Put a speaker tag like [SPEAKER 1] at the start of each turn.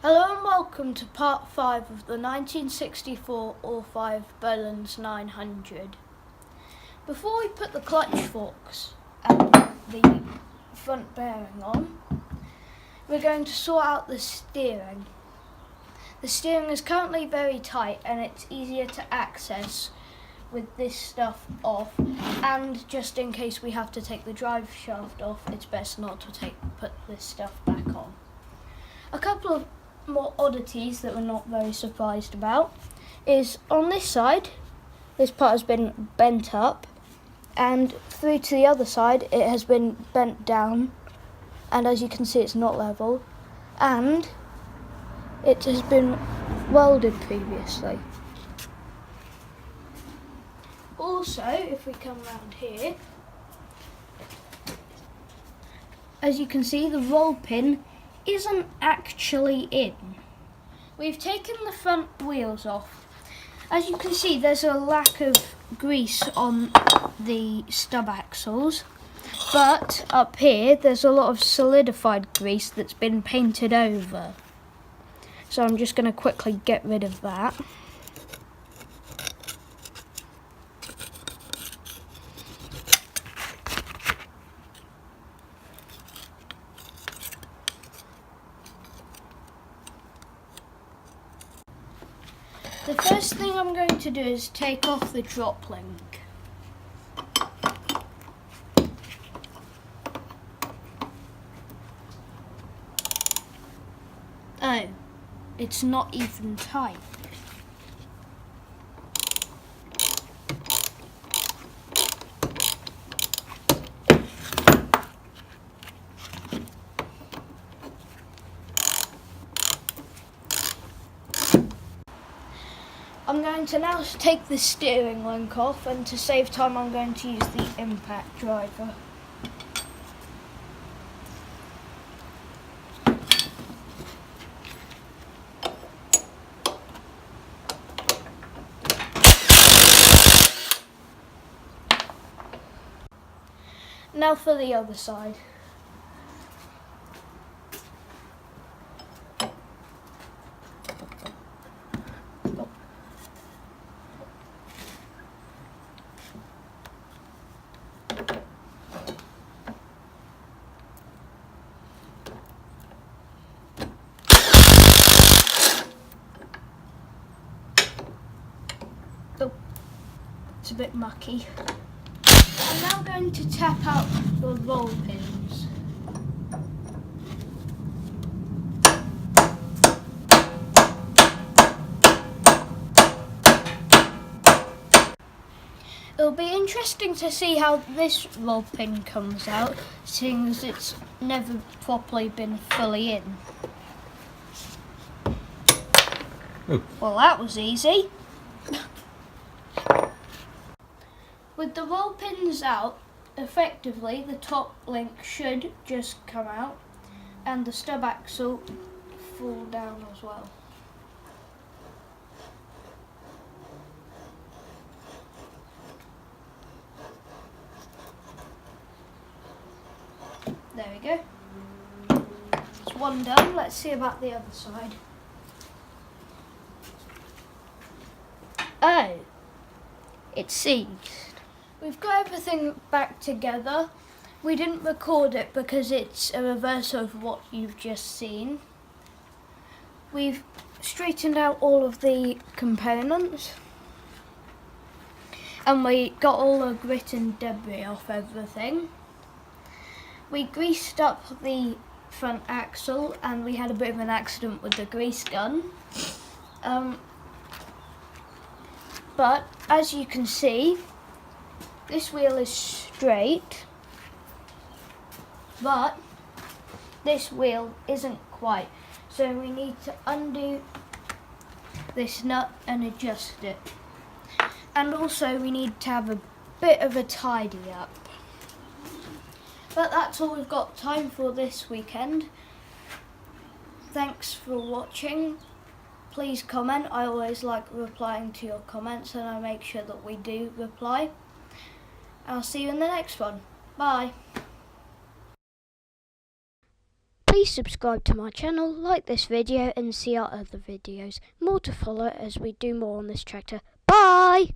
[SPEAKER 1] Hello and welcome to part 5 of the 1964 All-5 Bolens 900. Before we put the clutch forks and the front bearing on, we're going to sort out the steering. The steering is currently very tight and it's easier to access with this stuff off, and just in case we have to take the drive shaft off, it's best not to put this stuff back on. A couple of more oddities that we're not very surprised about is on this side, this part has been bent up, and through to the other side it has been bent down, and as you can see it's not level, and it has been welded previously. Also, if we come round here, as you can see, the roll pin isn't actually in. We've taken the front wheels off. As you can see, there's a lack of grease on the stub axles, but up here there's a lot of solidified grease that's been painted over. So I'm just going to quickly get rid of that. The first thing I'm going to do is take off the drop link. Oh, it's not even tight. I'm going to now take the steering link off, and to save time I'm going to use the impact driver. Now for the other side. Oh, it's a bit mucky. I'm now going to tap out the roll pins. It'll be interesting to see how this roll pin comes out, seeing as it's never properly been fully in.
[SPEAKER 2] Oh.
[SPEAKER 1] Well, that was easy. With the roll pins out, effectively the top link should just come out and the stub axle fall down as well. There we go. It's one done. Let's see about the other side. Oh, it's seized. We've got everything back together. We didn't record it because it's a reverse of what you've just seen. We've straightened out all of the components, and we got all the grit and debris off everything. We greased up the front axle, and we had a bit of an accident with the grease gun. But as you can see, this wheel is straight, but this wheel isn't quite. So we need to undo this nut and adjust it. And also we need to have a bit of a tidy up. But that's all we've got time for this weekend. Thanks for watching. Please comment. I always like replying to your comments, and I make sure that we do reply. I'll see you in the next one. Bye.
[SPEAKER 2] Please subscribe to my channel, like this video and see our other videos. More to follow as we do more on this tractor. Bye!